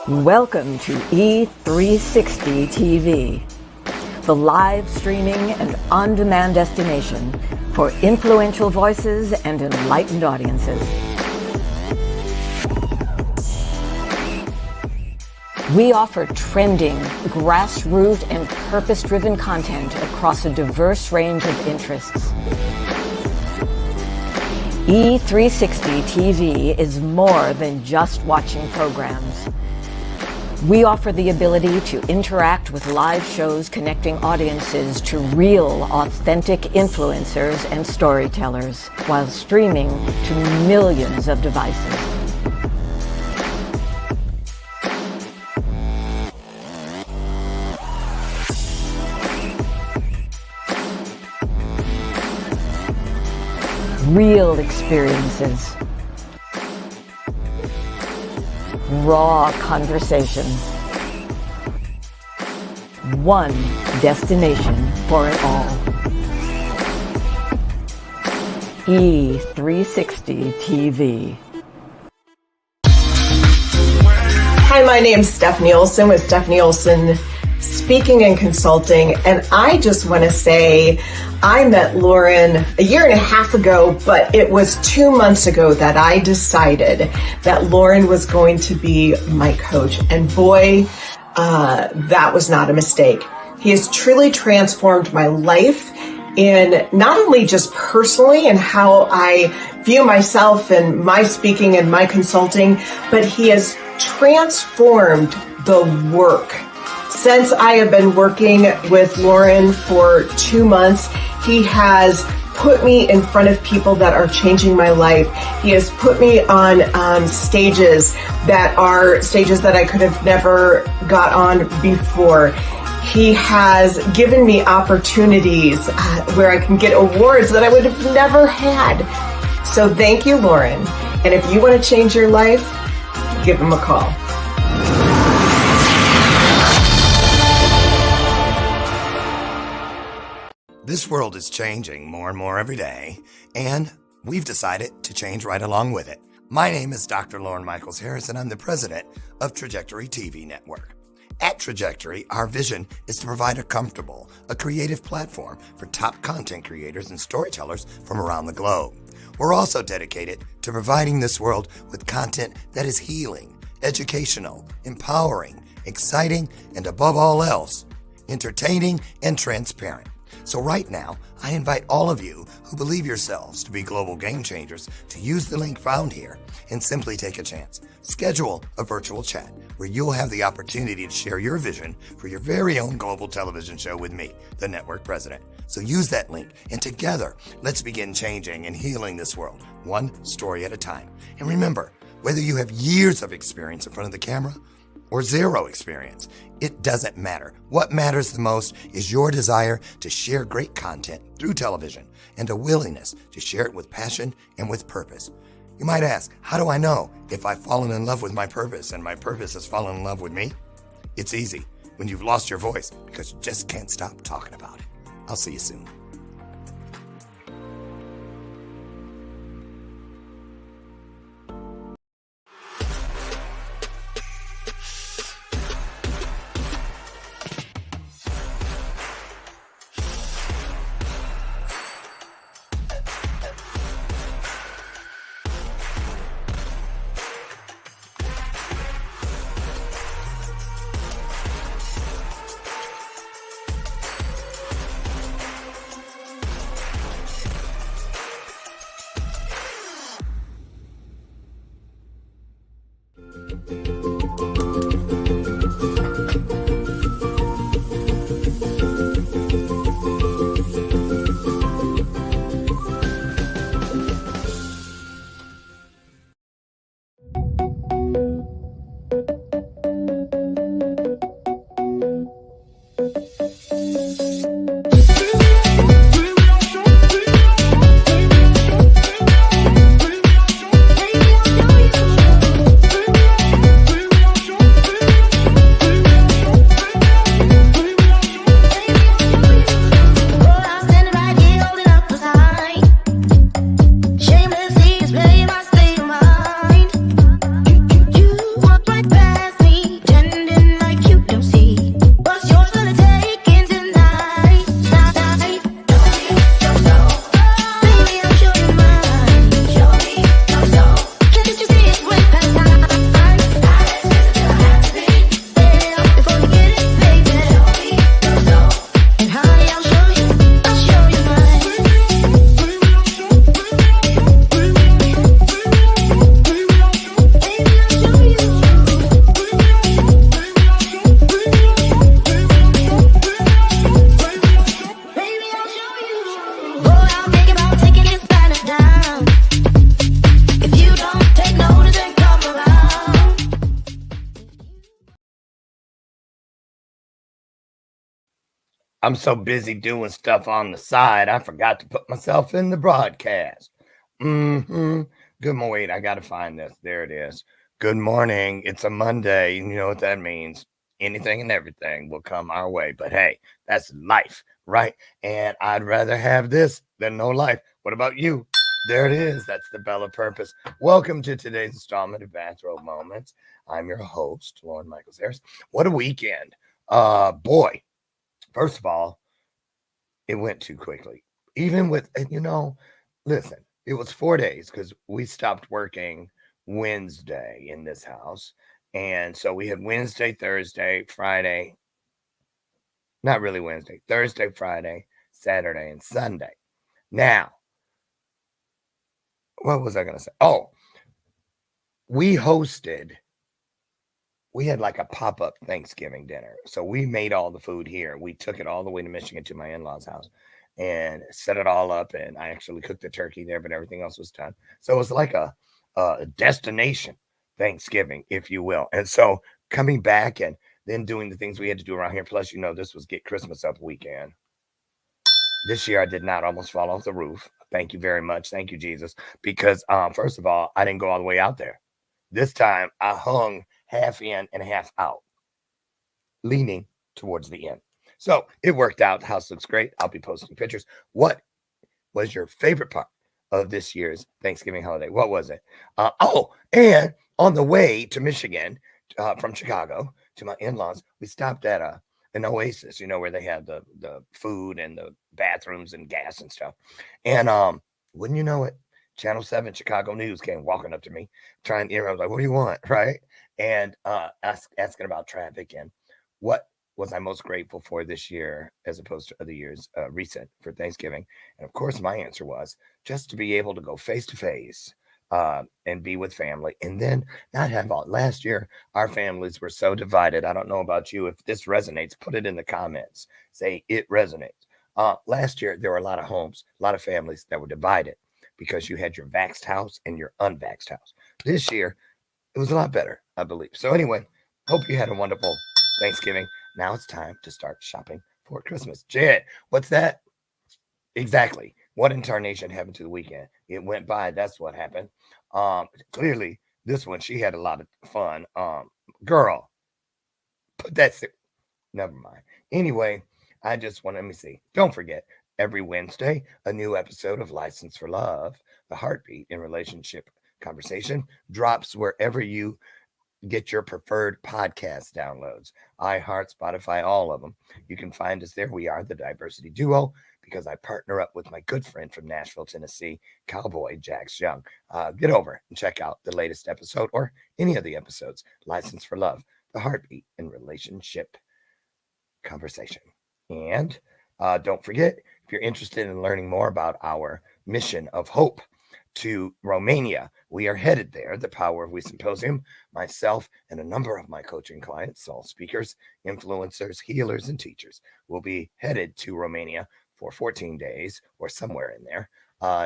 Welcome to E360 TV, the live streaming and on-demand destination for influential voices and enlightened audiences. We offer trending, grassroots, and purpose-driven content across a diverse range of interests. E360 TV is more than just watching programs. We offer the ability to interact with live shows connecting audiences to real, authentic influencers and storytellers while streaming to millions of devices. Real experiences. Raw conversation. One destination for it all. E360 TV. Hi, my name's Stephanie Olson with Stephanie Olson Speaking and Consulting, and I just want to say I met Lauren a year and a half ago, but it was 2 months ago that I decided that Lauren was going to be my coach, and boy, that was not a mistake. He has truly transformed my life in not only just personally and how I view myself and my speaking and my consulting, but he has transformed the work. Since I have been working with Lauren for 2 months, he has put me in front of people that are changing my life. He has put me on stages that are stages that I could have never got on before. He has given me opportunities where I can get awards that I would have never had. So thank you, Lauren. And if you want to change your life, give him a call. This world is changing more and more every day, and we've decided to change right along with it. My name is Dr. Lauren Michaels Harris, and I'm the president of Trajectory TV Network. At Trajectory, our vision is to provide a comfortable, creative platform for top content creators and storytellers from around the globe. We're also dedicated to providing this world with content that is healing, educational, empowering, exciting, and above all else, entertaining and transparent. So right now, I invite all of you who believe yourselves to be global game changers to use the link found here and simply take a chance. Schedule a virtual chat where you'll have the opportunity to share your vision for your very own global television show with me, the network president. So use that link, and together, let's begin changing and healing this world, one story at a time. And remember, whether you have years of experience in front of the camera or zero experience, it doesn't matter. What matters the most is your desire to share great content through television and a willingness to share it with passion and with purpose. You might ask, how do I know if I've fallen in love with my purpose and my purpose has fallen in love with me? It's easy when you've lost your voice because you just can't stop talking about it. I'll see you soon. I'm so busy doing stuff on the side, I forgot to put myself in the broadcast. Good morning. Wait, I got to find this. There it is. Good morning. It's a Monday. You know what that means. Anything and everything will come our way. But hey, that's life, right? And I'd rather have this than no life. What about you? There it is. That's the bell of purpose. Welcome to today's installment of Bathrobe Moments. I'm your host, Lauren Michaels Harris. What a weekend. Boy, first of all, it went too quickly. Even with, listen, it was 4 days because we stopped working Wednesday in this house. And so we had Wednesday, Thursday, Friday, not really Wednesday, Thursday, Friday, Saturday, and Sunday. Now, what was I going to say? Oh, we had like a pop-up Thanksgiving dinner. So we made all the food here. We took it all the way to Michigan to my in-laws' house and set it all up. And I actually cooked the turkey there, but everything else was done. So it was like a destination Thanksgiving, if you will. And so coming back and then doing the things we had to do around here. Plus, this was Get Christmas Up weekend. This year I did not almost fall off the roof. Thank you very much. Thank you, Jesus. Because first of all, I didn't go all the way out there. This time I hung half in and half out, leaning towards the end. So it worked out. The house looks great. I'll be posting pictures. What was your favorite part of this year's Thanksgiving holiday? What was it? And on the way to Michigan from Chicago to my in-laws, we stopped at an Oasis, where they had the food and the bathrooms and gas and stuff. And wouldn't you know it, Channel 7 Chicago News came walking up to me, trying to, I was like, what do you want? Right. And asking about traffic and what was I most grateful for this year as opposed to other years recent for Thanksgiving. And of course, my answer was just to be able to go face to face and be with family and then not have all. Last year, our families were so divided. I don't know about you. If this resonates, put it in the comments. Say it resonates. Last year, there were a lot of homes, a lot of families that were divided because you had your vaxxed house and your unvaxxed house. This year, it was a lot better, I believe. So anyway, hope you had a wonderful Thanksgiving. Now it's time to start shopping for Christmas. Jed, what's that? Exactly. What in tarnation happened to the weekend? It went by. That's what happened. Clearly, this one, she had a lot of fun. Girl, put that. Never mind. Anyway, I just want, let me see. Don't forget, every Wednesday, a new episode of License for Love, the heartbeat in relationship conversation, drops wherever you get your preferred podcast downloads. iHeart, Spotify, all of them. You can find us there. We are the Diversity Duo because I partner up with my good friend from Nashville, Tennessee, Cowboy Jax Young. Get over and check out the latest episode or any of the episodes. License for Love, the heartbeat in relationship conversation. And don't forget, if you're interested in learning more about our mission of hope to Romania, we are headed there. The Power of We Symposium, myself and a number of my coaching clients, all speakers, influencers, healers, and teachers, will be headed to Romania for 14 days or somewhere in there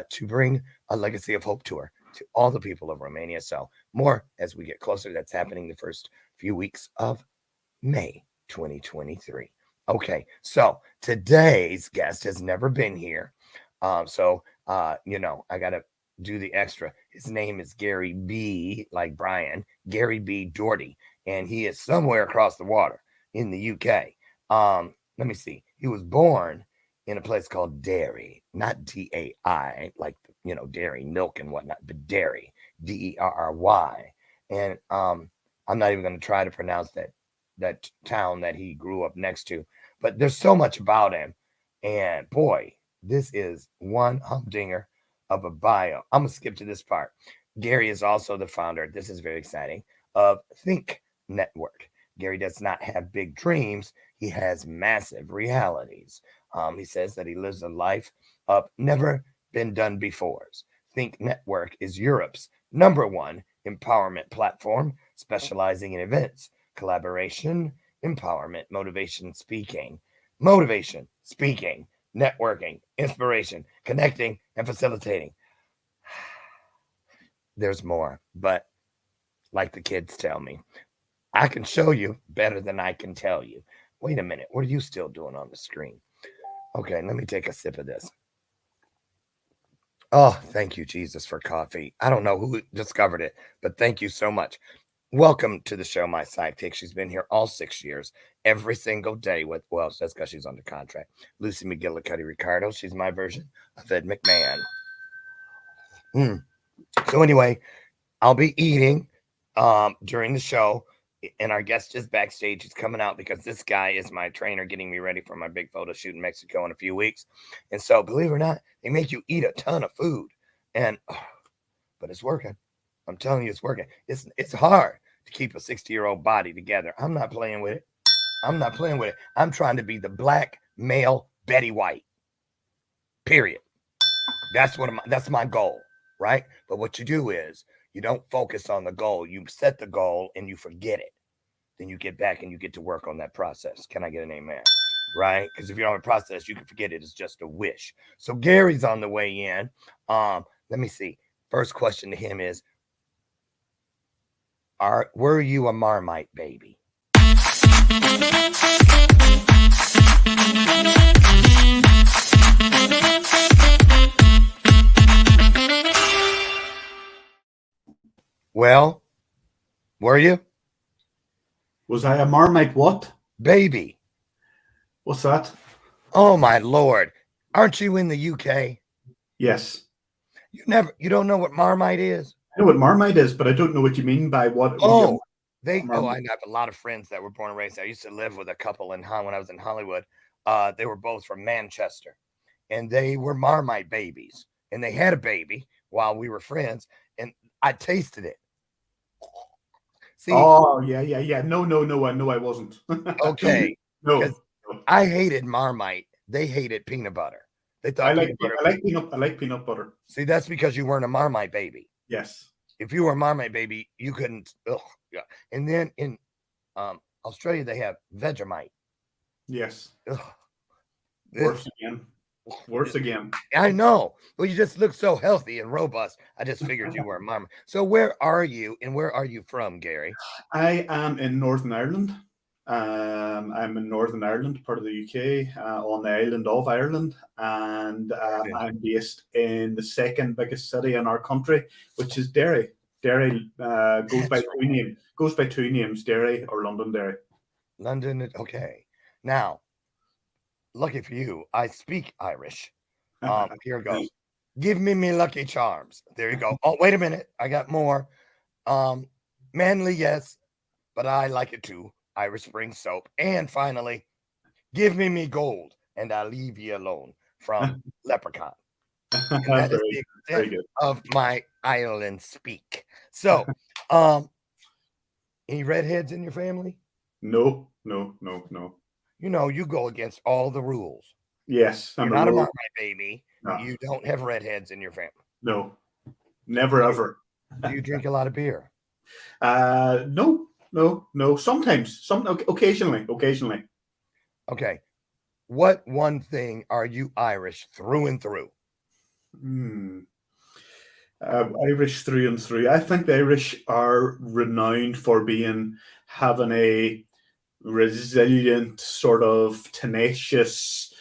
to bring a Legacy of Hope tour to all the people of Romania. So more as we get closer. That's happening the first few weeks of May 2023. Okay, so today's guest has never been here. I got to do the extra. His name is Gary B, like Brian, Gary B. Doherty, and he is somewhere across the water in the UK. Let me see. He was born in a place called Derry, not D-A-I, like, dairy, milk and whatnot, but Derry, D-E-R-R-Y. And I'm not even going to try to pronounce that town that he grew up next to, but there's so much about him. And boy, this is one humdinger of a bio. I'm going to skip to this part. Gary is also the founder, this is very exciting, of Think Network. Gary does not have big dreams. He has massive realities. He says that he lives a life of never been done before. Think Network is Europe's #1 empowerment platform, specializing in events, collaboration, empowerment, motivation, speaking, networking, inspiration, connecting, and facilitating. There's more, but like the kids tell me, I can show you better than I can tell you. Wait a minute, what are you still doing on the screen? Okay, let me take a sip of this. Oh, thank you, Jesus, for coffee. I don't know who discovered it, but thank you so much. Welcome to the show, my sidekick. She's been here all 6 years, every single day with, well, that's because she's under contract. Lucy McGillicuddy Ricardo. She's my version of Ed McMahon. So anyway, I'll be eating during the show, and our guest is backstage. He's coming out because this guy is my trainer getting me ready for my big photo shoot in Mexico in a few weeks. And so, believe it or not, they make you eat a ton of food, and but it's working. I'm telling you, it's working. It's hard to keep a 60-year-old body together. I'm not playing with it. I'm not playing with it. I'm trying to be the black male Betty White. Period. That's my goal, right? But what you do is you don't focus on the goal. You set the goal and you forget it. Then you get back and you get to work on that process. Can I get an amen? Right? Because if you don't have a process, you can forget it. It's just a wish. So Gary's on the way in. Let me see. First question to him is, were you a Marmite baby? Well, were you? Was I a Marmite what? Baby. What's that? Oh my Lord. Aren't you in the UK? Yes. You don't know what Marmite is? I know what Marmite is, but I don't know what you mean by what. I Marmite. have a lot of friends that were born and raised. I used to live with a couple when I was in Hollywood. They were both from Manchester, and they were Marmite babies, and they had a baby while we were friends, and I tasted it. See? Oh, yeah. No. I know I wasn't. Okay. No. I hated Marmite. They hated peanut butter. They thought I like peanut butter. See, that's because you weren't a Marmite baby. Yes. If you were a Marmite baby, you couldn't. Yeah. And then in Australia, they have Vegemite. Yes. Ugh. Worse again. I know. Well, you just look so healthy and robust. I just figured you were a Marmite. So where are you, and where are you from, Gary? I am in Northern Ireland. I'm in Northern Ireland, part of the UK, on the island of Ireland, and I'm based in the second biggest city in our country, which is Derry. Derry goes by two names, Derry or Londonderry. London, okay. Now, lucky for you, I speak Irish. Here it goes. Give me Lucky Charms. There you go. Oh, wait a minute. I got more. Manly, yes, but I like it too. Irish Spring soap. And finally, give me gold and I'll leave you alone from Leprechaun. That is the extent of my island speak. So, any redheads in your family? No. You know, you go against all the rules. Yes. You're not a Marmite baby. No. You don't have redheads in your family. No. Never, ever. Do you drink a lot of beer? No. Sometimes, occasionally. Okay. What one thing are you Irish through and through? Irish through and through. I think the Irish are renowned for having a resilient, sort of tenacious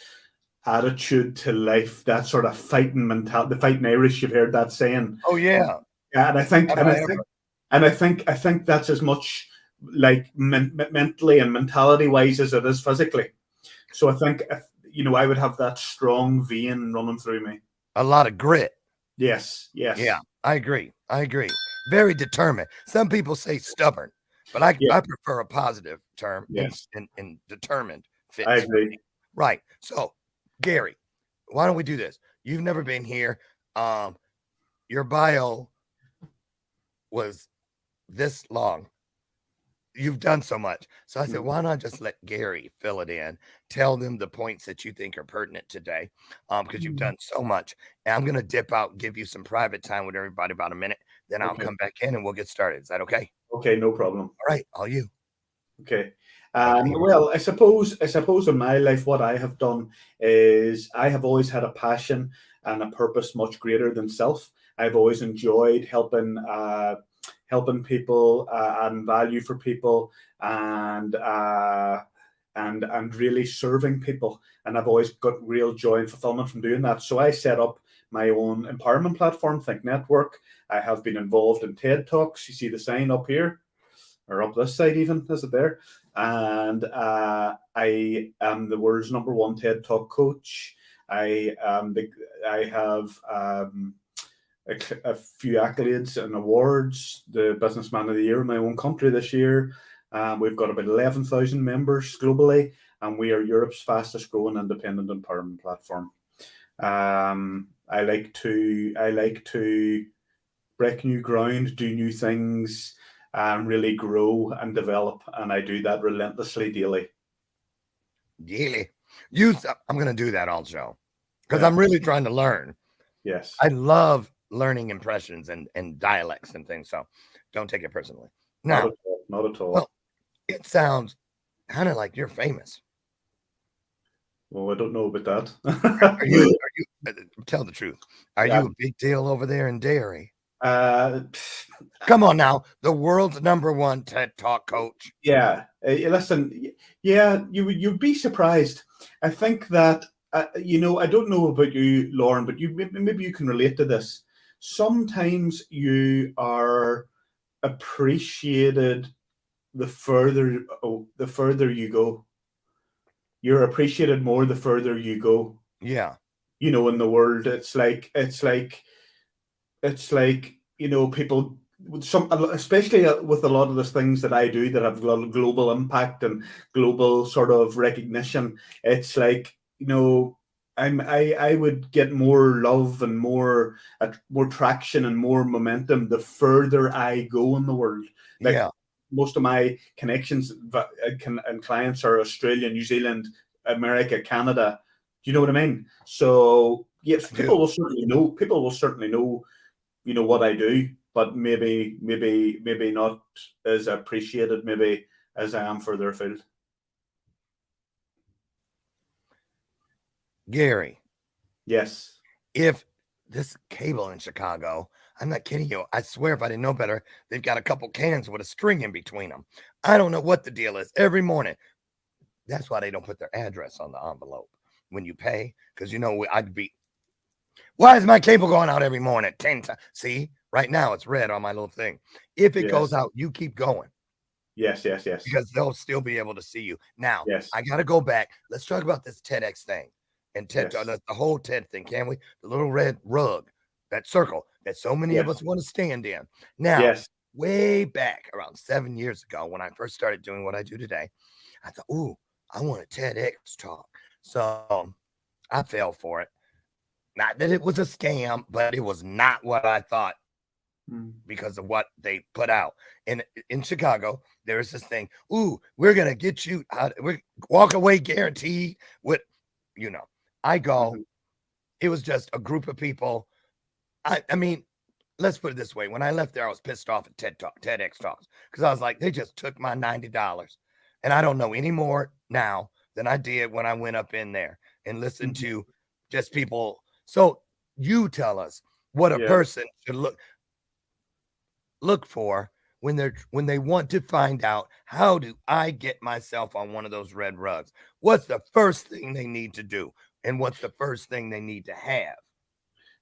attitude to life. That sort of fighting mentality. The fighting Irish. You've heard that saying. Oh yeah. Yeah, and I think that's as much like mentally and mentality wise as it is physically. So I think I would have that strong vein running through me. A lot of grit. Yes. Yeah, I agree. Very determined. Some people say stubborn, but I prefer a positive term. Yes. And determined fits. I agree. Right. So, Gary, why don't we do this? You've never been here. Your bio was this long. You've done so much. So I said, why not just let Gary fill it in? Tell them the points that you think are pertinent today, because you've done so much. And I'm going to dip out, give you some private time with everybody about a minute. Then I'll come back in and we'll get started. Is that okay? Okay, no problem. All right, all you. Okay. Well, I suppose in my life, what I have done is I have always had a passion and a purpose much greater than self. I've always enjoyed helping people and value for people, and and really serving people. And I've always got real joy and fulfillment from doing that. So I set up my own empowerment platform, Think Network. I have been involved in TED Talks. You see the sign up here, or up this side even, is it there? And I am the world's #1 TED Talk coach. I have a few accolades and awards. The Businessman of the Year in my own country this year. We've got about 11,000 members globally, and we are Europe's fastest growing independent empowerment platform. I like to break new ground, do new things, and really grow and develop, and I do that relentlessly daily. Daily. I'm going to do that also because Yeah. I'm really trying to learn. Yes. I love learning impressions and dialects and things, so don't take it personally. Now, Not at all. well, it sounds kind of like you're famous. Well, I don't know about that. Are you tell the truth. Are Yeah. you a big deal over there in Derry? Uh, Come on now, the world's #1 TED Talk coach. Yeah, listen, yeah, you'd be surprised. I think that I don't know about you, Lauren, but maybe you can relate to this. Sometimes you are appreciated the further you go. You're appreciated more the further you go. Yeah. In the world, it's like people with especially with a lot of the things that I do that have global impact and global sort of recognition. It's like, I would get more love and more traction and more momentum the further I go in the world. Like, Yeah. most of my connections and clients are Australia, New Zealand, America, Canada. Do you know what I mean? So yes, people will certainly know. People will certainly know, what I do, but maybe not as appreciated, maybe as I am further afield. Gary. Yes. If this cable in Chicago, I'm not kidding you. I swear, if I didn't know better, they've got a couple cans with a string in between them. I don't know what the deal is. Every morning. That's why they don't put their address on the envelope when you pay. Because, I'd be, why is my cable going out every morning 10 times? See, right now it's red on my little thing. If it goes out, you keep going. Yes. Because they'll still be able to see you. Now, yes. I got to go back. Let's talk about this TEDx thing. And TED, Yes. the whole TED thing, can we? The little red rug, that circle that so many of us want to stand in. Now, way back around 7 years ago, when I first started doing what I do today, I thought, ooh, I want a TEDx talk. So I fell for it. Not that it was a scam, but it was not what I thought because of what they put out. And in Chicago, there's this thing, ooh, we're going to get you out. We're walk away guaranteed with, I go, it was just a group of people. I mean, let's put it this way. When I left there, I was pissed off at TEDx talks, because I was like, they just took my $90. And I don't know any more now than I did when I went up in there and listened to just people. So you tell us what a person should look for when they want to find out, how do I get myself on one of those red rugs? What's the first thing they need to do? And what's the first thing they need to have?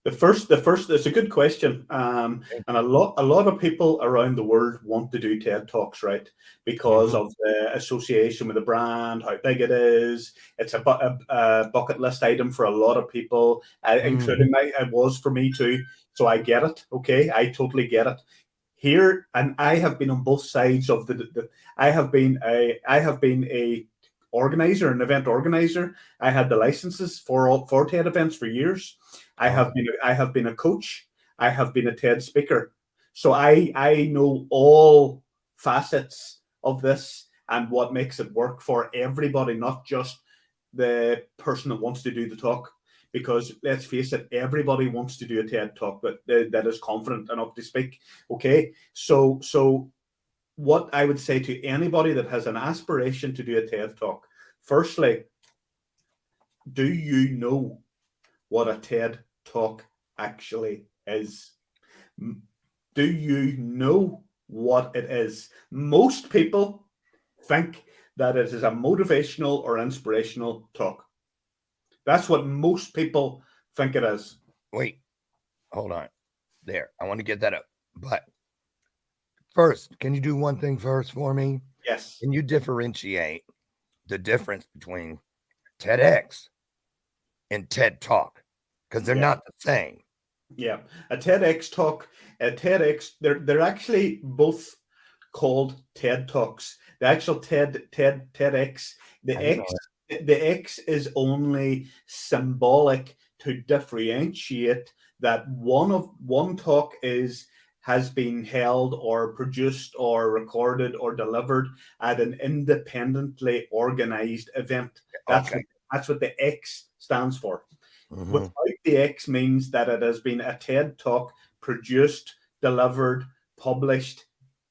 The first, it's a good question. And a lot of people around the world want to do TED Talks, right? Because of the association with the brand, how big it is. It's a bucket list item for a lot of people, including it was for me too. So I get it. Okay. I totally get it. Here, and I have been on both sides of I have been a organizer, an event organizer. I had the licenses for TED events for years. I have been a coach. I have been a TED speaker. So I know all facets of this and what makes it work for everybody, not just the person that wants to do the talk. Because let's face it, everybody wants to do a TED talk that is confident enough to speak. Okay, so what I would say to anybody that has an aspiration to do a TED talk, firstly, do you know what a TED talk actually is? Do you know what it is? Most people think that it is a motivational or inspirational talk. That's what most people think it is. Wait, hold on. There, I want to get that up. But first, can you do one thing first for me? Yes. Can you differentiate the difference between TEDx and TED Talk? Because they're not the same. Yeah. A TEDx talk, a TEDx, they're actually both called TED Talks. The actual TEDx, the X is only symbolic to differentiate that one talk has been held or produced or recorded or delivered at an independently organized event. That's what the X stands for. Mm-hmm. Without the X means that it has been a TED Talk produced, delivered, published,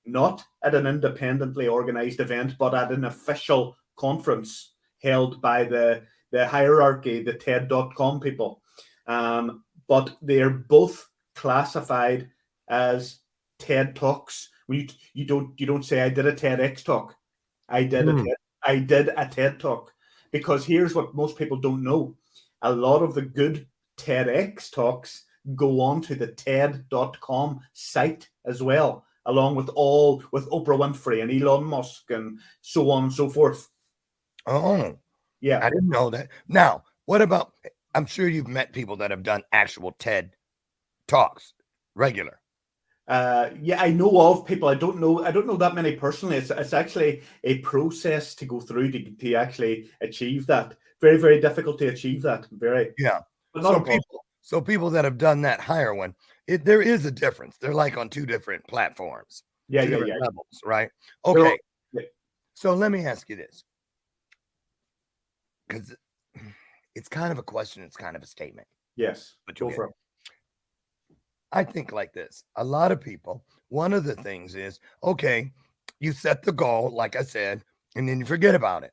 not at an independently organized event, but at an official conference held by the hierarchy, the TED.com people. But they're both classified as TED Talks. You don't say I did a TEDx talk. I did a TED Talk. Because here's what most people don't know. A lot of the good TEDx talks go on to the TED.com site as well, along with Oprah Winfrey and Elon Musk and so on and so forth. Oh, yeah. I didn't know that. Now, what about, I'm sure you've met people that have done actual TED Talks, regular. Yeah, I know of people. I don't know that many personally. It's actually a process to go through to actually achieve that. Very, very difficult to achieve that. Very. Yeah. But not so people that have done that higher one, there is a difference. They're like on two different platforms. Yeah, two different levels, right? All, okay. So let me ask you this. Because it's kind of a question, it's kind of a statement. Yes. But go for it. I think like this. A lot of people, one of the things is, okay, you set the goal, like I said, and then you forget about it.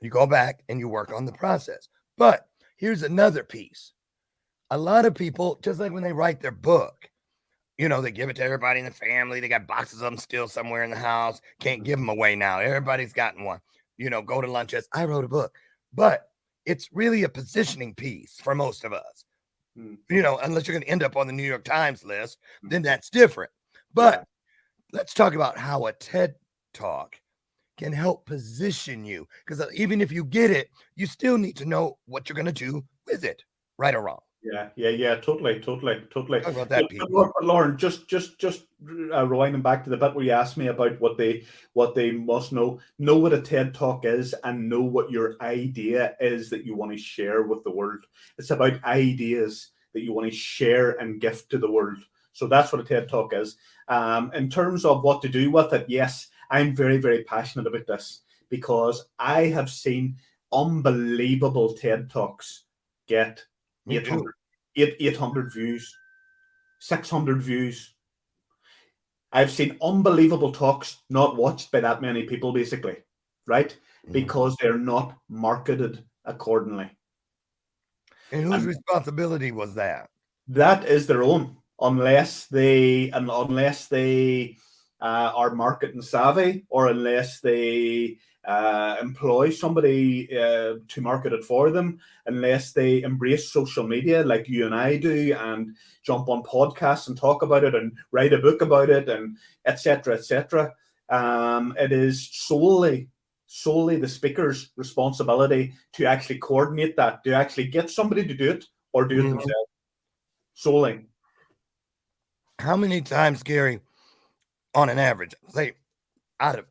You go back and you work on the process. But here's another piece. A lot of people, just like when they write their book, they give it to everybody in the family. They got boxes of them still somewhere in the house. Can't give them away now. Everybody's gotten one. Go to lunches. I wrote a book. But it's really a positioning piece for most of us. Unless you're going to end up on the New York Times list, then that's different. But let's talk about how a TED Talk can help position you. Because even if you get it, you still need to know what you're going to do with it, right or wrong. Yeah, totally. Talk about that, but Lauren, just rewinding back to the bit where you asked me about what they must know what a TED Talk is and know what your idea is that you want to share with the world. It's about ideas that you want to share and gift to the world. So that's what a TED Talk is. In terms of what to do with it, yes, I'm very, very passionate about this because I have seen unbelievable TED Talks get 800 views, 600 views. I've seen unbelievable talks not watched by that many people, basically, right? Because they're not marketed accordingly. And whose responsibility was that? That is their own, unless they are marketing savvy or unless they employ somebody to market it for them, unless they embrace social media like you and I do and jump on podcasts and talk about it and write a book about it and etc. It is solely the speaker's responsibility to actually coordinate that, to actually get somebody to do it or do it themselves. Solely. How many times, Gary, on an average, say out of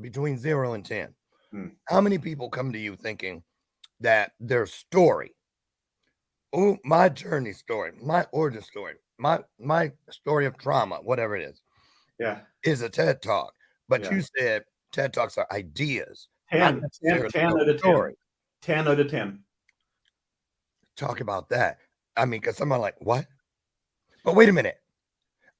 between 0 and 10, how many people come to you thinking that their story, my journey story, my origin story, my story of trauma, whatever it is, is a TED Talk? But you said TED Talks are ideas. 10 out of 10. 10 out of 10. Talk about that. I mean, because someone like, what? But wait a minute.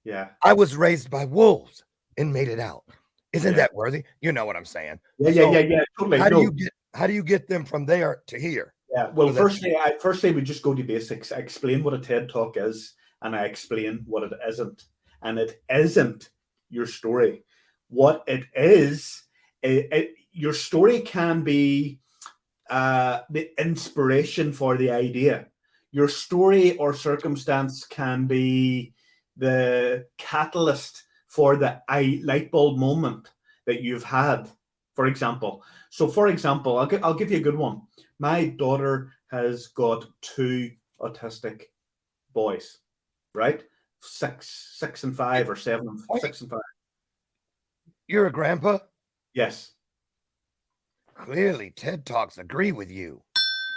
Yeah. I was raised by wolves and made it out. Isn't that worthy? You know what I'm saying? Yeah. Totally. How do you get them from there to here? Yeah. Well, firstly, we just go to basics. I explain what a TED Talk is, and I explain what it isn't. And it isn't your story. What it is, your story can be the inspiration for the idea. Your story or circumstance can be the catalyst for the light bulb moment that you've had, for example. So, for example, I'll give you a good one. My daughter has got 2 autistic boys, right? 6 and 5, or 7, 6 and 5. You're a grandpa? Yes. Clearly, TED Talks agree with you.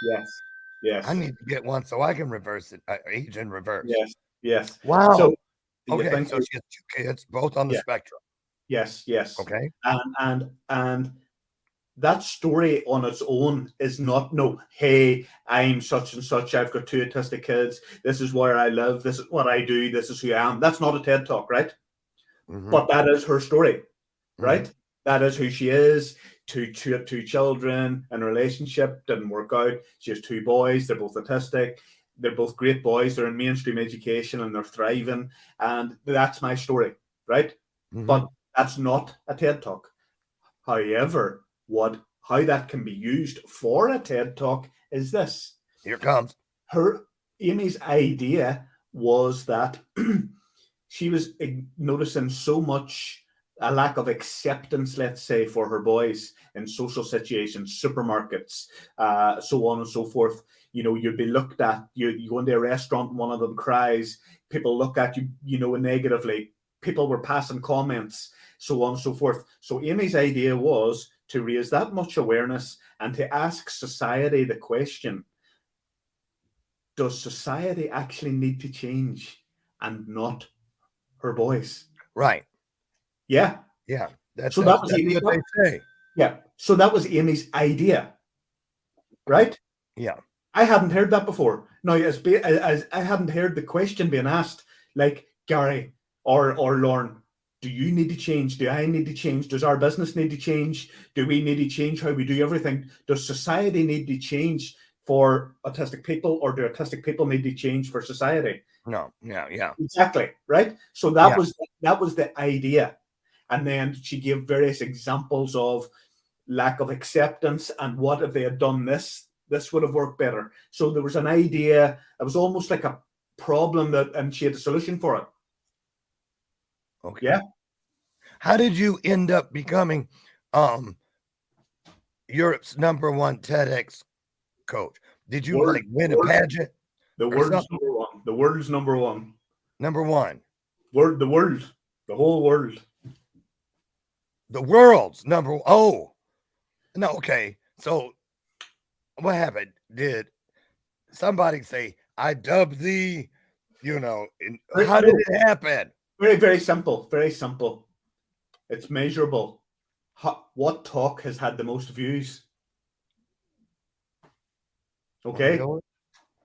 Yes. Yes. I need to get one so I can reverse it, age in reverse. Yes. Yes. Wow. So, okay, so she has 2 kids, both on the spectrum. Yes. Yes. Okay. And that story on its own is not, no, hey, I'm such and such, I've got 2 autistic kids, this is where I live, this is what I do, this is who I am. That's not a TED Talk, right? Mm-hmm. But that is her story, right? Mm-hmm. That is who she is. Two children in a relationship, didn't work out. She has 2 boys, they're both autistic. They're both great boys, they're in mainstream education and they're thriving. And that's my story, right? Mm-hmm. But that's not a TED Talk. However, how that can be used for a TED Talk is this. Here comes. Amy's idea was that she was noticing so much a lack of acceptance, let's say, for her boys in social situations, supermarkets, so on and so forth. You'd be looked at, you go into a restaurant and one of them cries, people look at you, negatively. People were passing comments, so on and so forth. So Amy's idea was to raise that much awareness and to ask society the question, does society actually need to change and not her boys? Right. Yeah. Yeah. That's what they say. Yeah. So that was Amy's idea. Right? Yeah. I hadn't heard that before. Now, as I hadn't heard the question being asked, like, Gary or Lauren, do you need to change? Do I need to change? Does our business need to change? Do we need to change how we do everything? Does society need to change for autistic people, or do autistic people need to change for society? No. Yeah. Exactly. Right. So that was the idea. And then she gave various examples of lack of acceptance and what if they had done this would have worked better. So there was an idea. It was almost like a problem and she had a solution for it. Okay. Yeah. How did you end up becoming Europe's #1 TEDx coach? Did you win a pageant? The world's number one. The world's number one. Number one. The world. The whole world. The world's number one. Oh. No, okay. So what happened? Did somebody say, I dubbed thee, how did it happen? Very, very simple. Very simple. It's measurable. What talk has had the most views? Okay.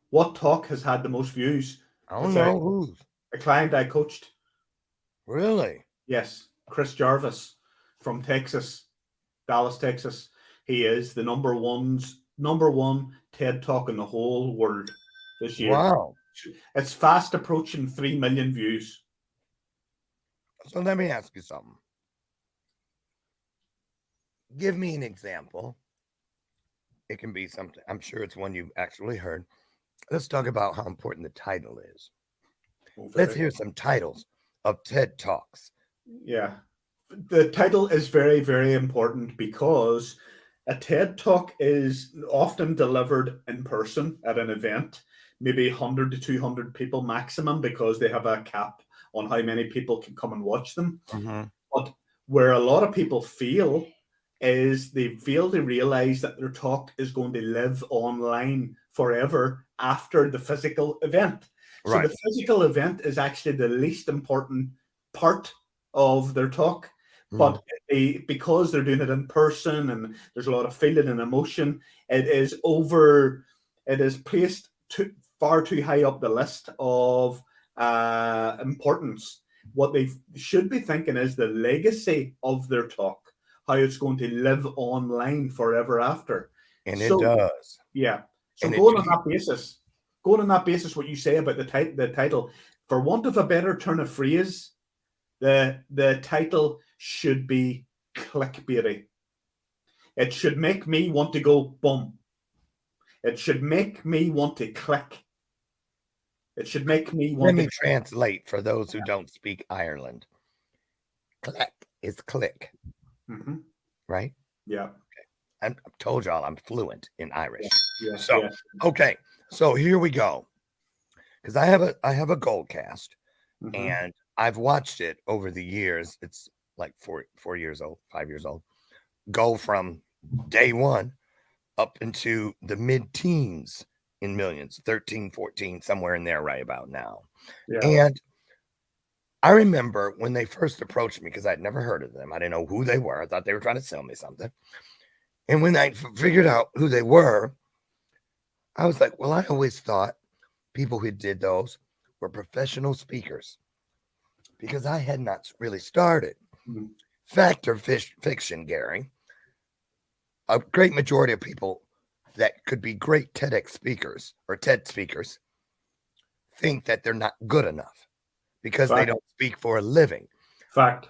What talk has had the most views? I don't know who's. A client I coached. Really? Yes. Chris Jarvis from Texas, Dallas, Texas. He is the number one TED Talk in the whole world this year. Wow. It's fast approaching 3 million views. So let me ask you something. Give me an example. It can be something. I'm sure it's one you've actually heard. Let's talk about how important the title is. Let's hear some titles of TED Talks. Yeah. The title is very, very important because a TED Talk is often delivered in person at an event, maybe 100 to 200 people maximum, because they have a cap on how many people can come and watch them. Mm-hmm. But where a lot of people fail is they fail to realize that their talk is going to live online forever after the physical event. Right. So the physical event is actually the least important part of their talk. But because they're doing it in person and there's a lot of feeling and emotion, it is placed far too high up the list of importance. What they should be thinking is the legacy of their talk, how it's going to live online forever after. And it does. Yeah. So going on that basis, what you say about the title, for want of a better turn of phrase, the title should be clickbaity. It should make me want to go boom. It should make me want to click. It should make me want Let me to translate for those who don't speak Ireland. Click is click, right? Yeah. I told y'all I'm fluent in Irish. Yes. So, okay. So here we go. Because I have a gold cast, and I've watched it over the years. It's like 4 years old, 5 years old. Go from day one up into the mid-teens in millions, 13, 14, somewhere in there right about now. Yeah. And I remember when they first approached me, because I'd never heard of them. I didn't know who they were. I thought they were trying to sell me something. And when I figured out who they were, I was like, well, I always thought people who did those were professional speakers, because I had not really started. Fact or fiction, Gary, a great majority of people that could be great TEDx speakers or TED speakers think that they're not good enough because they don't speak for a living. Fact.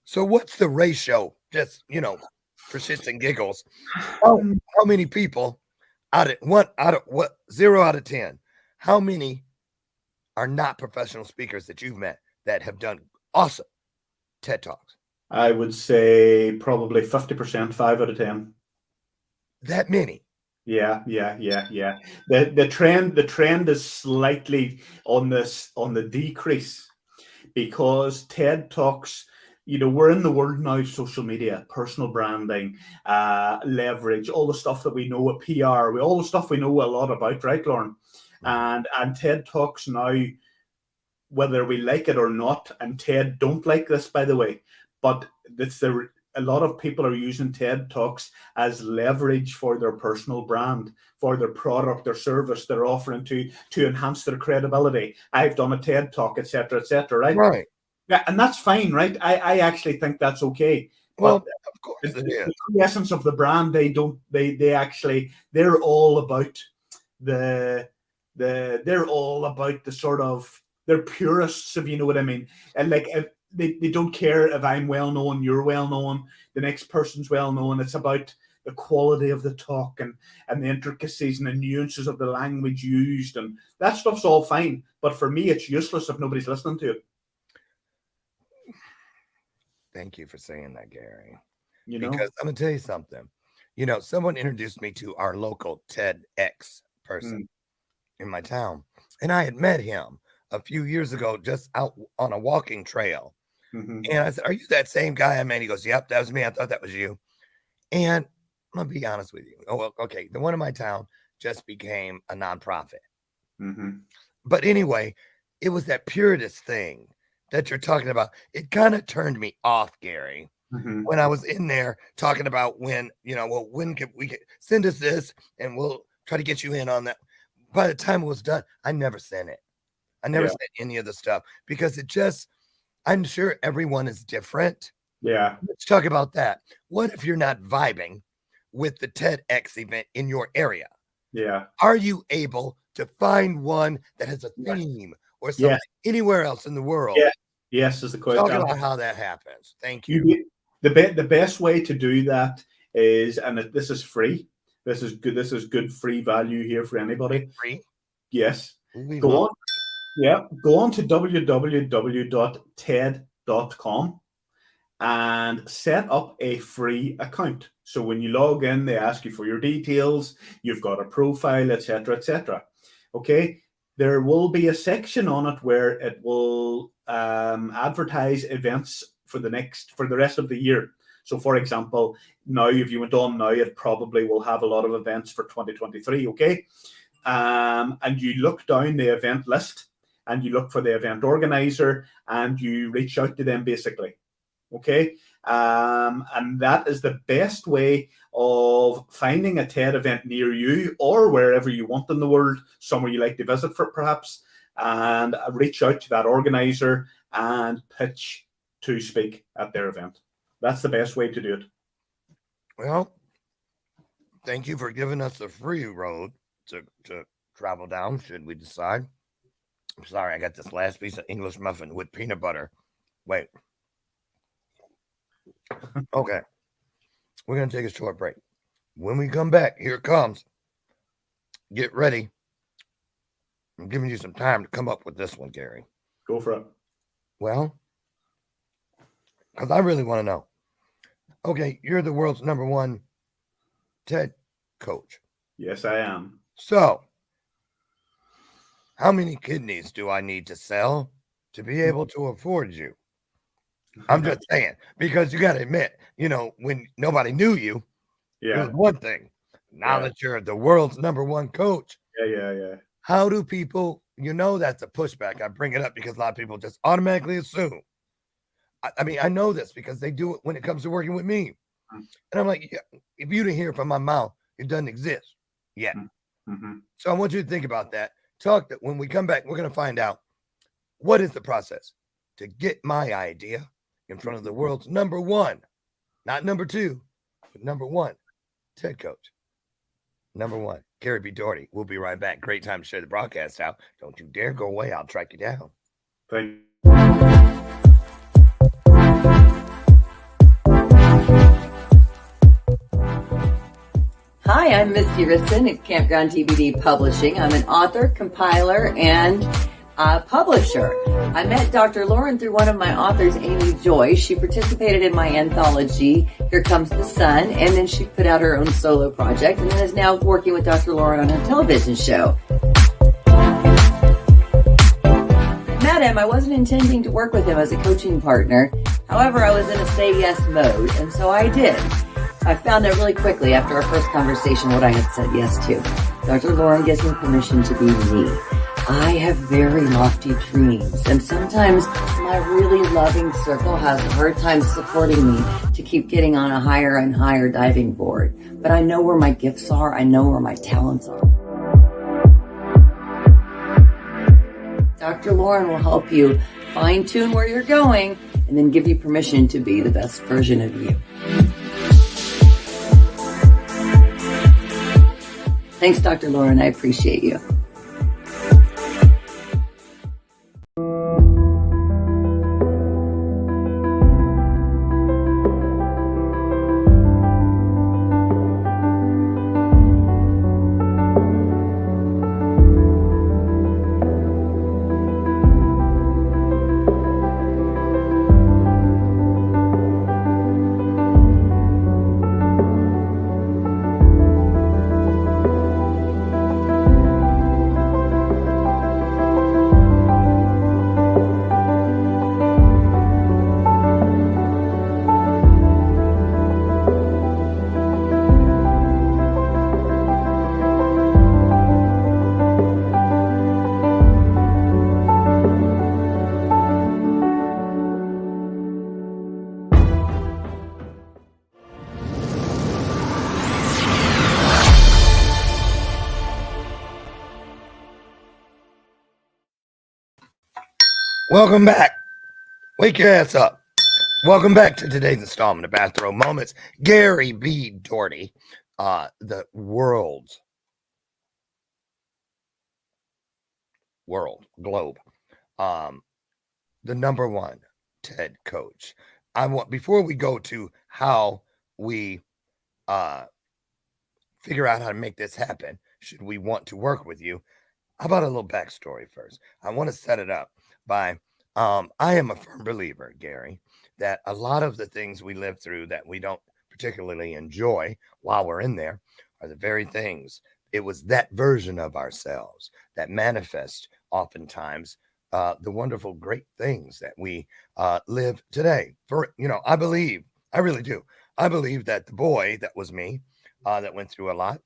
So what's the ratio? Just, for shits and giggles. How many people out of 0 out of 10? How many are not professional speakers that you've met that have done awesome TED Talks? I would say probably 50%, 5 out of 10. That many? Yeah. The trend is slightly on the decrease, because TED Talks, we're in the world now, social media, personal branding, leverage, all the stuff that we know at PR, all the stuff we know a lot about, right, Lauren? And TED Talks now, whether we like it or not, and TED don't like this, by the way, but a lot of people are using TED Talks as leverage for their personal brand, for their product or service they're offering to enhance their credibility. I've done a TED Talk, etc., right? Right. Yeah, and that's fine, right? I actually think that's okay. Well, but of course it is. The essence of the brand, they're all about they're all about the sort of, they're purists, if you know what I mean. And like, they don't care if I'm well known, you're well known, the next person's well known. It's about the quality of the talk and the intricacies and the nuances of the language used, and that stuff's all fine. But for me, it's useless if nobody's listening to it. Thank you for saying that, Gary. Because I'm gonna tell you something. Someone introduced me to our local TEDx person in my town, and I had met him a few years ago just out on a walking trail. And I said, "Are you that same guy I met?" He goes, "Yep, that was me. I thought that was you." And I'm gonna be honest with you. Oh, well, okay. The one in my town just became a nonprofit. But anyway, it was that purist thing that you're talking about. It kind of turned me off, Gary, when I was in there talking about when can we send us this and we'll try to get you in on that. By the time it was done, I never sent it. I never sent any of the stuff, because I'm sure everyone is different. Yeah. Let's talk about that. What if you're not vibing with the TEDx event in your area? Yeah. Are you able to find one that has a theme or something anywhere else in the world? Yeah. Yes, is the question. Talk about how that happens. Thank you. The best way to do that is, and this is free. This is good. This is good free value here for anybody. Free? Yes. Go on. Yeah. Go on to www.ted.com and set up a free account. So when you log in, they ask you for your details. You've got a profile, etc., etc. Okay. There will be a section on it where it will advertise events for the rest of the year. So, for example, now if you went on now, it probably will have a lot of events for 2023. Okay, and you look down the event list and you look for the event organizer and you reach out to them basically. Okay, and that is the best way of finding a TED event near you or wherever you want in the world, somewhere you like to visit for perhaps, and reach out to that organizer and pitch to speak at their event. That's the best way to do it. Well, thank you for giving us the free road to travel down, should we decide. I'm sorry, I got this last piece of English muffin with peanut butter. Wait. Okay. We're going to take a short break. When we come back, here it comes. Get ready. I'm giving you some time to come up with this one, Gary. Go for it. Well, because I really want to know. Okay, you're the world's #1 TED coach. Yes, I am. So, how many kidneys do I need to sell to be able to afford you? I'm just saying, because you got to admit, when nobody knew you, it was one thing. Now that you're the world's #1 coach, yeah. how do people, that's a pushback. I bring it up because a lot of people just automatically assume. I mean, I know this because they do it when it comes to working with me. And I'm like, yeah, if you didn't hear it from my mouth, it doesn't exist yet. Mm-hmm. So I want you to think about that. Talk that when we come back, we're going to find out what is the process to get my idea in front of the world's #1, not #2, but #1 TED coach. #1, Gary B. Doherty. We'll be right back. Great time to share the broadcast out. Don't you dare go away. I'll track you down. Thank you. Hi, I'm Misty Riston at Campground TBD Publishing. I'm an author, compiler, and publisher. I met Dr. Lauren through one of my authors, Amy Joy. She participated in my anthology, Here Comes the Sun, and then she put out her own solo project, and then is now working with Dr. Lauren on a television show. I met him. I wasn't intending to work with him as a coaching partner. However, I was in a say yes mode, and so I did. I found out really quickly after our first conversation what I had said yes to. Dr. Lauren gives me permission to be me. I have very lofty dreams, and sometimes my really loving circle has a hard time supporting me to keep getting on a higher and higher diving board. But I know where my gifts are. I know where my talents are. Dr. Lauren will help you fine-tune where you're going and then give you permission to be the best version of you. Thanks, Dr. Lauren. I appreciate you. Welcome back. Wake your ass up. Welcome back to today's installment of Bathrobe Moments. Gary B. Doherty, the world's globe, the #1 TED coach. Before we go to how we figure out how to make this happen, should we want to work with you, how about a little backstory first? I want to set it up by I am a firm believer, Gary, that a lot of the things we live through that we don't particularly enjoy while we're in there are the very things. It was that version of ourselves that manifest oftentimes the wonderful, great things that we live today. I really do. I believe that the boy that was me, that went through a lot,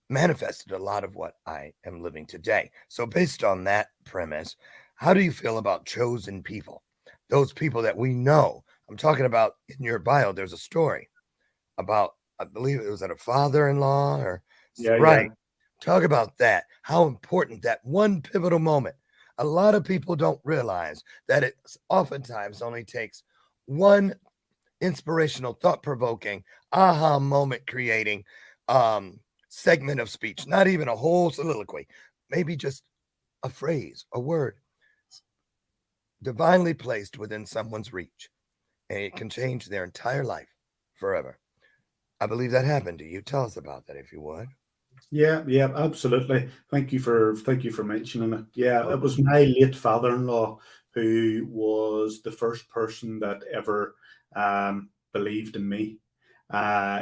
manifested a lot of what I am living today. So based on that premise, how do you feel about chosen people? Those people that we know. I'm talking about in your bio, there's a story about, I believe it was a father-in-law right. Yeah. Talk about that. How important that one pivotal moment. A lot of people don't realize that it oftentimes only takes one inspirational, thought-provoking, aha moment creating segment of speech, not even a whole soliloquy, maybe just a phrase, a word, divinely placed within someone's reach, and it can change their entire life forever. I believe that happened to you. Tell us about that, if you would. Yeah, yeah, absolutely. Thank you for mentioning it. Yeah, it was my late father-in-law who was the first person that ever believed in me,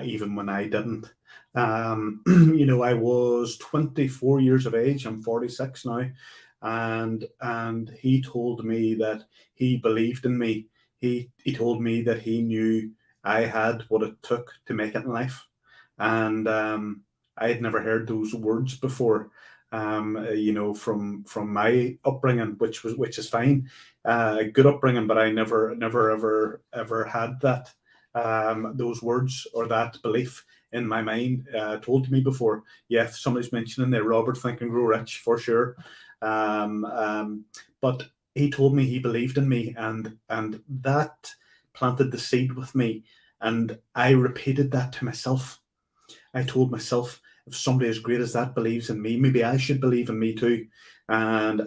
even when I didn't. I was 24 years of age. I'm 46 now, and he told me that he believed in me. He told me that he knew I had what it took to make it in life, and I had never heard those words before. From my upbringing, which is fine, good upbringing, but I never ever had that those words or that belief in my mind told to me before. Yeah, somebody's mentioning there, Robert, Think and Grow Rich, for sure. But he told me he believed in me, and that planted the seed with me, and I repeated that to myself. I told myself, if somebody as great as that believes in me, maybe I should believe in me too. And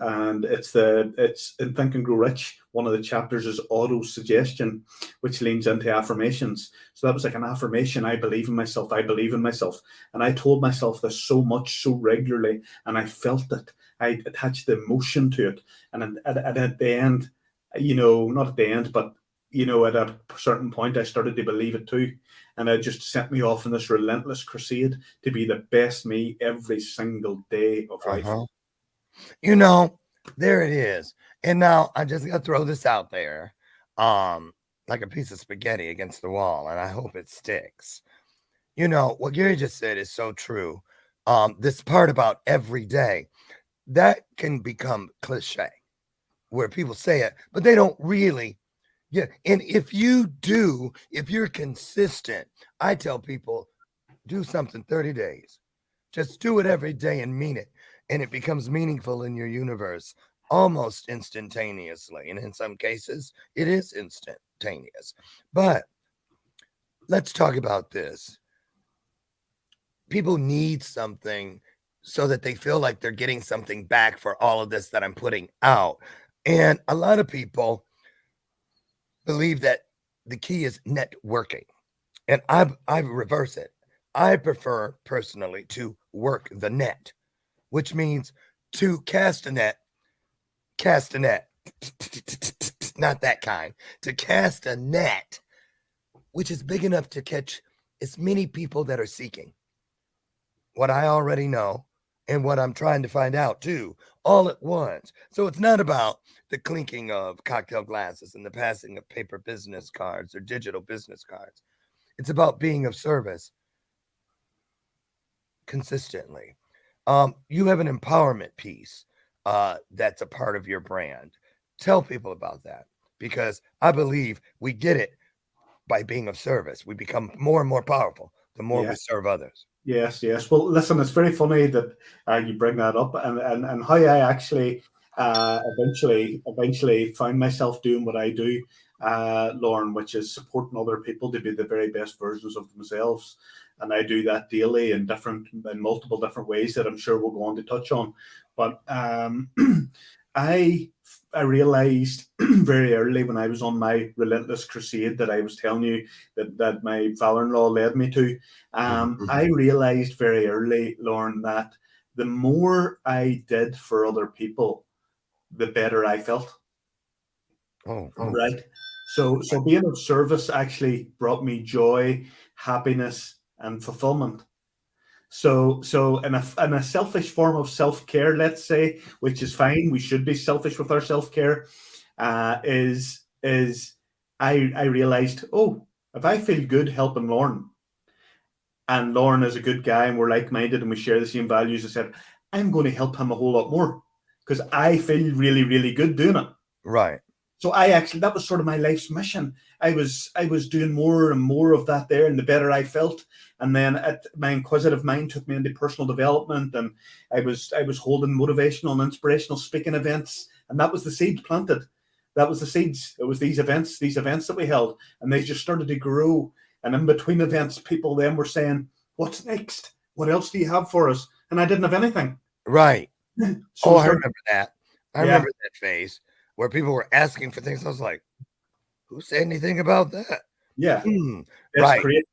it's in Think and Grow Rich. One of the chapters is auto suggestion, which leans into affirmations. So that was like an affirmation. I believe in myself. I believe in myself. And I told myself this so much, so regularly, and I felt it. I attached the emotion to it. And at the end, not at the end, but at a certain point, I started to believe it too. And it just sent me off on this relentless crusade to be the best me every single day of life. There it is. And now I just got to throw this out there, like a piece of spaghetti against the wall, and I hope it sticks. What Gary just said is so true. This part about every day, that can become cliche, where people say it, but they don't really. Yeah. And if you're consistent, I tell people, do something 30 days. Just do it every day and mean it. And it becomes meaningful in your universe almost instantaneously. And in some cases, it is instantaneous. But let's talk about this. People need something so that they feel like they're getting something back for all of this that I'm putting out. And a lot of people believe that the key is networking. And I reverse it. I prefer personally to work the net, which means to cast a net, not that kind, to cast a net, which is big enough to catch as many people that are seeking what I already know and what I'm trying to find out too, all at once. So it's not about the clinking of cocktail glasses and the passing of paper business cards or digital business cards. It's about being of service consistently. You have an empowerment piece that's a part of your brand. Tell people about that, because I believe we get it by being of service. We become more and more powerful the more we serve others. Yes, yes. Well, listen, it's very funny that you bring that up, and how I actually eventually found myself doing what I do, Lauren, which is supporting other people to be the very best versions of themselves. And I do that daily in multiple different ways that I'm sure we'll go on to touch on. But I realized very early when I was on my relentless crusade that I was telling you that my father-in-law led me to. I realized very early, Lauren, that the more I did for other people, the better I felt. Right. So being of service actually brought me joy, happiness, and fulfillment. So in a selfish form of self-care, let's say, which is fine, we should be selfish with our self-care, is I realized, if I feel good helping Lauren, and Lauren is a good guy and we're like-minded and we share the same values, I said, I'm going to help him a whole lot more because I feel really, really good doing it. Right. So that was sort of my life's mission. I was doing more and more of that there, and the better I felt. And then my inquisitive mind took me into personal development, and I was holding motivational and inspirational speaking events, and that was the seed planted. That was the seeds. It was these events that we held, and they just started to grow. And in between events, people then were saying, "What's next? What else do you have for us?" And I didn't have anything. Right. So I remember that. I remember that phase where people were asking for things. I was like, who said anything about that? Yeah, that's Right. great.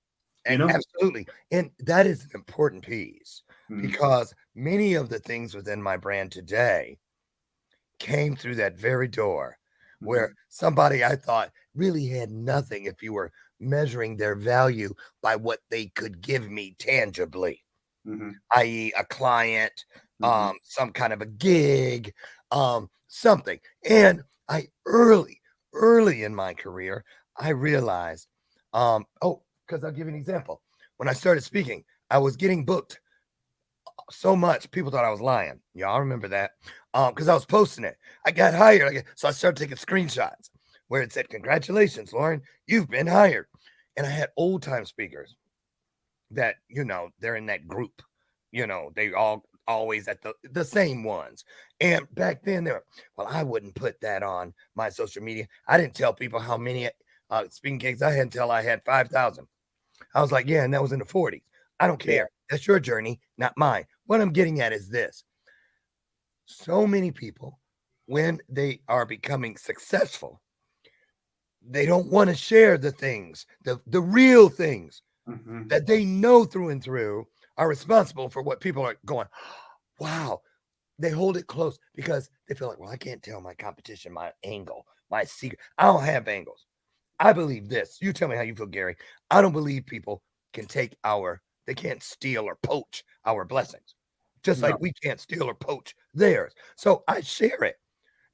You know. Absolutely. And that is an important piece Mm, because many of the things within my brand today came through that very door where mhm, somebody I thought really had nothing if you were measuring their value by what they could give me tangibly, mhm, i.e., a client, mhm, some kind of a gig, something. And I early in my career, I realized, because I'll give you an example. When I started speaking, I was getting booked so much people thought I was lying. Y'all remember that? Because I was posting it. I got hired. So I started taking screenshots where it said, "Congratulations, Lauren, you've been hired." And I had old time speakers that, they're in that group. They all always at the same ones. And back then they were, well, I wouldn't put that on my social media. I didn't tell people how many speaking gigs I had until I had 5,000. I was like, yeah, and that was in the 40s. I don't yeah, care. That's your journey, not mine. What I'm getting at is this. So many people, when they are becoming successful, they don't want to share the things, the real things mhm, that they know through and through are responsible for what people are going, wow. They hold it close because they feel like, well, I can't tell my competition, my angle, my secret. I don't have angles. I believe this. You tell me how you feel, Gary. I don't believe people can they can't steal or poach our blessings, just no, like we can't steal or poach theirs. So I share it.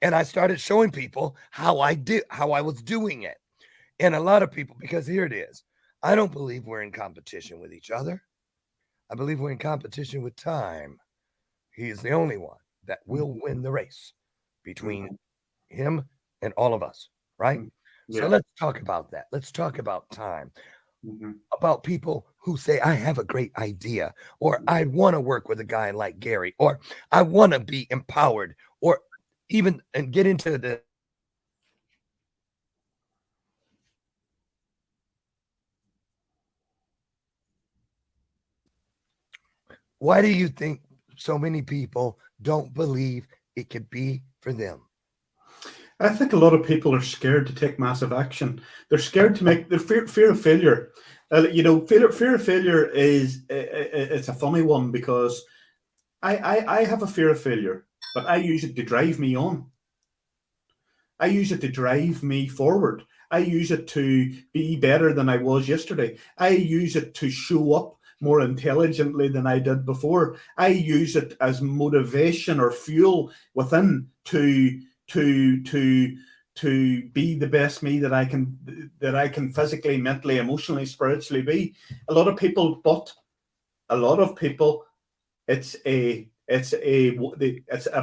And I started showing people how I was doing it. And a lot of people, because here it is, I don't believe we're in competition with each other. I believe we're in competition with time. He is the only one that will mhm, win the race between mhm, him and all of us, right? mhm, So yeah, let's talk about that. Let's talk about time, mhm, about people who say, I have a great idea, or I want to work with a guy like Gary, or I want to be empowered, or even and get into the why do you think so many people don't believe it could be for them? I think a lot of people are scared to take massive action. They're scared to make their fear of failure. Fear of failure is it's a funny one because I have a fear of failure, but I use it to drive me on. I use it to drive me forward. I use it to be better than I was yesterday. I use it to show up more intelligently than I did before. I use it as motivation or fuel within to be the best me that I can physically, mentally, emotionally, spiritually be. A lot of people, but a lot of people it's a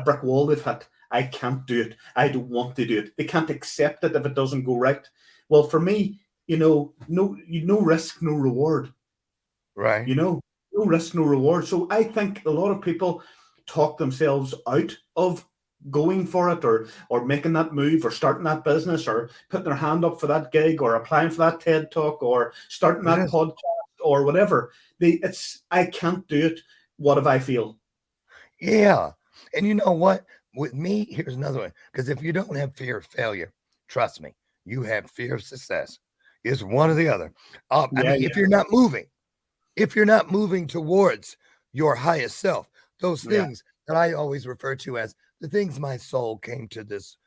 brick wall they've hit. I can't do it. I don't want to do it. They can't accept it if it doesn't go right. Well, for me, no risk, no reward. Right. No risk, no reward. So I think a lot of people talk themselves out of going for it or making that move or starting that business or putting their hand up for that gig or applying for that TED talk or starting It that is. podcast or whatever. I can't do it. What if I feel? Yeah. And you know what? With me, here's another one. Because if you don't have fear of failure, trust me, you have fear of success. It's one or the other. I Yeah, mean, if you're not moving towards your highest self, those yeah. things that I always refer to as the things my soul came to this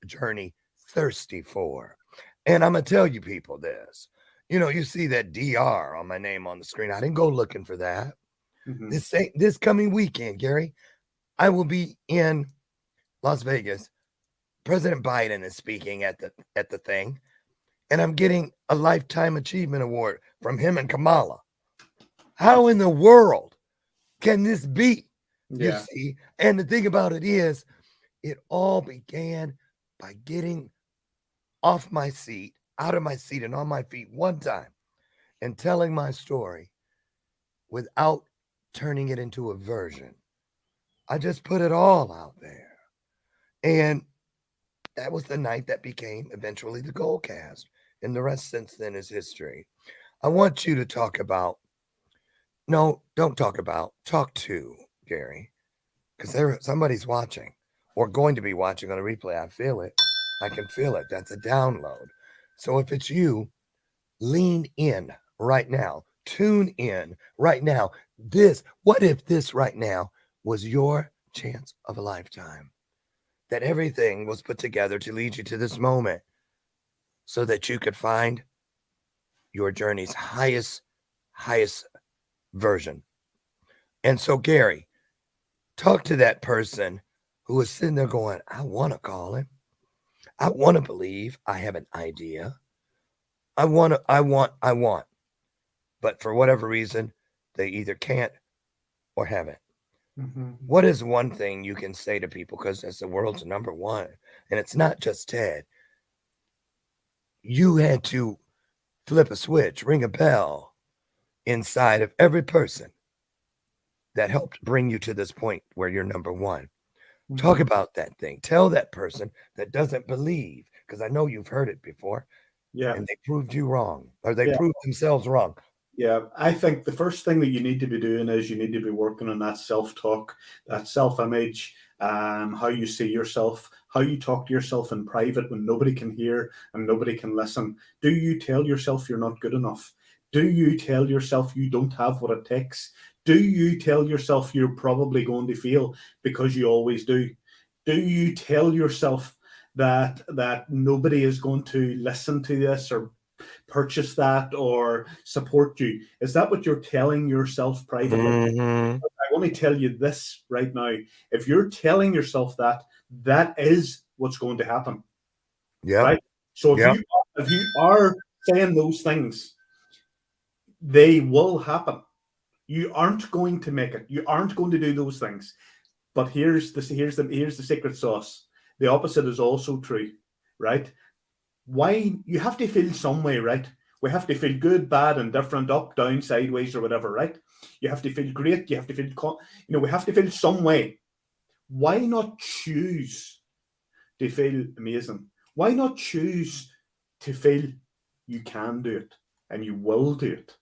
journey thirsty for. And I'm gonna tell you people this. You see that DR on my name on the screen. I didn't go looking for that. Mhm. This coming weekend, Gary, I will be in Las Vegas. President Biden is speaking at the thing, and I'm getting a lifetime achievement award from him and Kamala. How in the world can this be? You Yeah. see, and the thing about it is, it all began by getting off my seat, out of my seat, and on my feet one time and telling my story without turning it into a version. I just put it all out there. And that was the night that became eventually the Goldcast. And the rest since then is history. I want you to talk about, no, don't talk about, talk to Gary, because somebody's watching or going to be watching on a replay. I feel it. I can feel it. That's a download. So if it's you, Lean in right now. Tune in right now. What if this right now was your chance of a lifetime? That everything was put together to lead you to this moment so that you could find your journey's highest version. And so, Gary, talk to that person who is sitting there going, I want to call him. I want to believe. I have an idea. I want. But for whatever reason, they either can't or haven't. Mm-hmm. What is one thing you can say to people? Because as the world's number one, and it's not just Ted. You had to flip a switch, ring a bell inside of every person that helped bring you to this point where you're number one. Mm-hmm. Talk about that thing. Tell that person that doesn't believe, because I know you've heard it before. Yeah. And they proved you wrong, or they proved themselves wrong. Yeah, I think the first thing that you need to be doing is you need to be working on that self-talk, that self-image, how you see yourself, how you talk to yourself in private when nobody can hear and nobody can listen. Do you tell yourself you're not good enough? Do you tell yourself you don't have what it takes? Do you tell yourself you're probably going to fail because you always do? Do you tell yourself that nobody is going to listen to this or purchase that or support you? Is that what you're telling yourself privately? Mm-hmm. I want to tell you this right now. If you're telling yourself that, that is what's going to happen. Yeah. Right? So if you are saying those things, they will happen. You aren't going to make it. You aren't going to do those things. But here's the secret sauce. The opposite is also true, right? Why you have to feel some way, right? We have to feel good, bad, indifferent, up, down, sideways, or whatever, right? You have to feel great. You have to feel, we have to feel some way. Why not choose to feel amazing? Why not choose to feel you can do it and you will do it?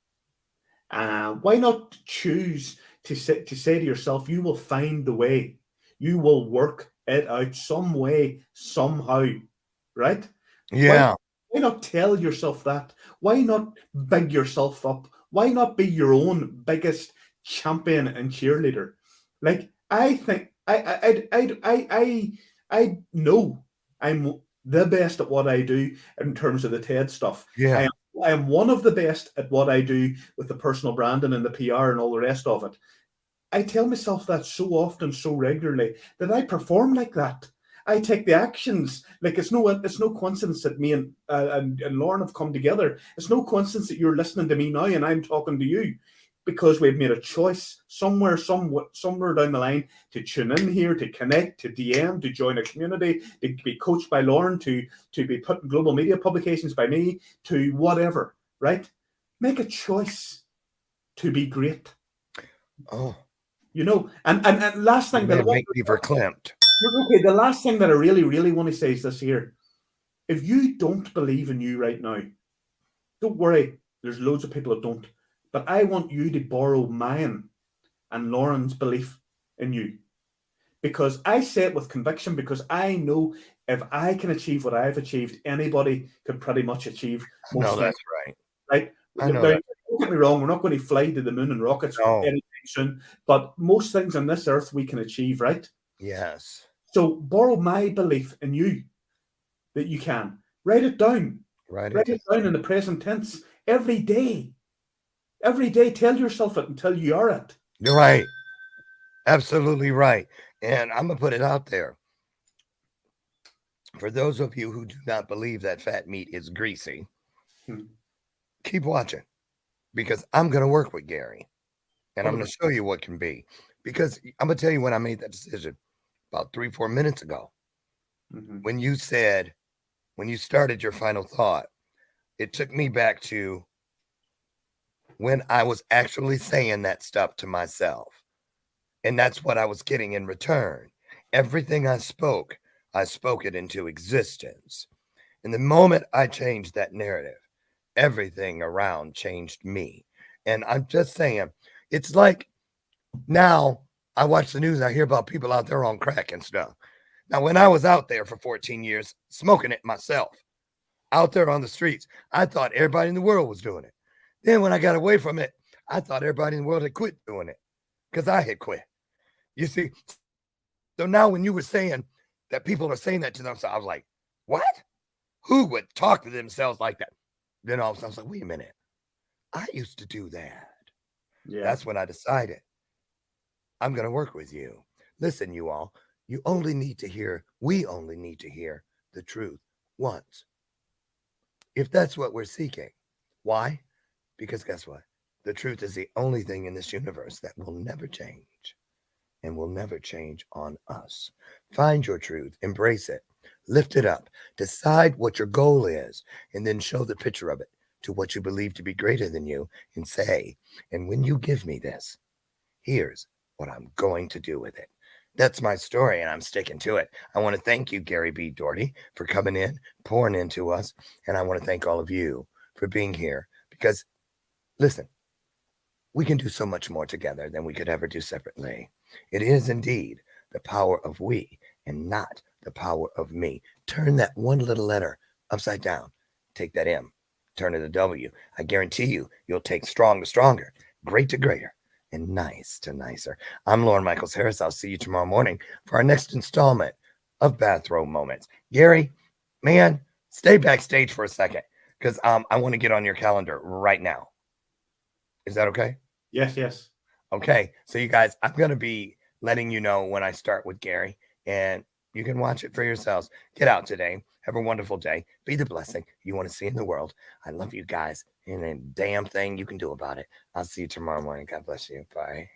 Why not choose to say to yourself, you will find the way. You will work it out some way, somehow, right? Yeah. Why not tell yourself that? Why not big yourself up? Why not be your own biggest champion and cheerleader? Like I think I know I'm the best at what I do in terms of the TED stuff. Yeah. I am one of the best at what I do with the personal branding and the PR and all the rest of it. I tell myself that so often, so regularly, that I perform like that. I take the actions. Like it's no coincidence that me and Lauren have come together. It's no coincidence that you're listening to me now and I'm talking to you, because we've made a choice somewhere down the line to tune in here, to connect, to DM, to join a community, to be coached by Lauren, to be put in global media publications by me, to whatever, right? Make a choice to be great. Oh. And last thing that make me verklempt. Okay, the last thing that I really, really want to say is this here. If you don't believe in you right now, don't worry. There's loads of people that don't. But I want you to borrow mine and Lauren's belief in you. Because I say it with conviction, because I know if I can achieve what I've achieved, anybody can pretty much achieve most things. That's right. Right? Don't get me wrong, we're not going to fly to the moon in rockets anytime soon, but most things on this earth we can achieve, right? Yes. So borrow my belief in you that you can. Write it down. Write it down in the present tense every day. Every day, tell yourself it until you are it. You're right. Absolutely right. And I'm going to put it out there. For those of you who do not believe that fat meat is greasy, keep watching, because I'm going to work with Gary and I'm going to show you what can be. Because I'm going to tell you when I made that decision about 3-4 minutes ago, when you started your final thought, it took me back to when I was actually saying that stuff to myself. And that's what I was getting in return. Everything I spoke it into existence. And the moment I changed that narrative, everything around changed me. And I'm just saying, it's like now I watch the news and I hear about people out there on crack and stuff. Now, when I was out there for 14 years smoking it myself, out there on the streets. I thought everybody in the world was doing it. Then when I got away from it, I thought everybody in the world had quit doing it because I had quit. You see, so now when you were saying that people are saying that to themselves, I was like, what? Who would talk to themselves like that? Then all of a sudden I was like, wait a minute. I used to do that. Yeah. That's when I decided I'm going to work with you. Listen, you all, we only need to hear the truth once. If that's what we're seeking. Why? Because guess what? The truth is the only thing in this universe that will never change and will never change on us. Find your truth, embrace it, lift it up, decide what your goal is, and then show the picture of it to what you believe to be greater than you and say, and when you give me this, here's what I'm going to do with it. That's my story, and I'm sticking to it. I want to thank you, Gary B. Doherty, for coming in, pouring into us, and I want to thank all of you for being here because, listen, we can do so much more together than we could ever do separately. It is indeed the power of we and not the power of me. Turn that one little letter upside down. Take that M, turn it to W. I guarantee you'll take strong to stronger, great to greater, and nice to nicer. I'm Lauren Michaels Harris. I'll see you tomorrow morning for our next installment of Bathrobe Moments. Gary, man, stay backstage for a second because I want to get on your calendar right now. Is that okay? Yes. Okay. So you guys, I'm going to be letting you know when I start with Gary, and you can watch it for yourselves. Get out today. Have a wonderful day. Be the blessing you want to see in the world. I love you guys, and a damn thing you can do about it. I'll see you tomorrow morning. God bless you. Bye.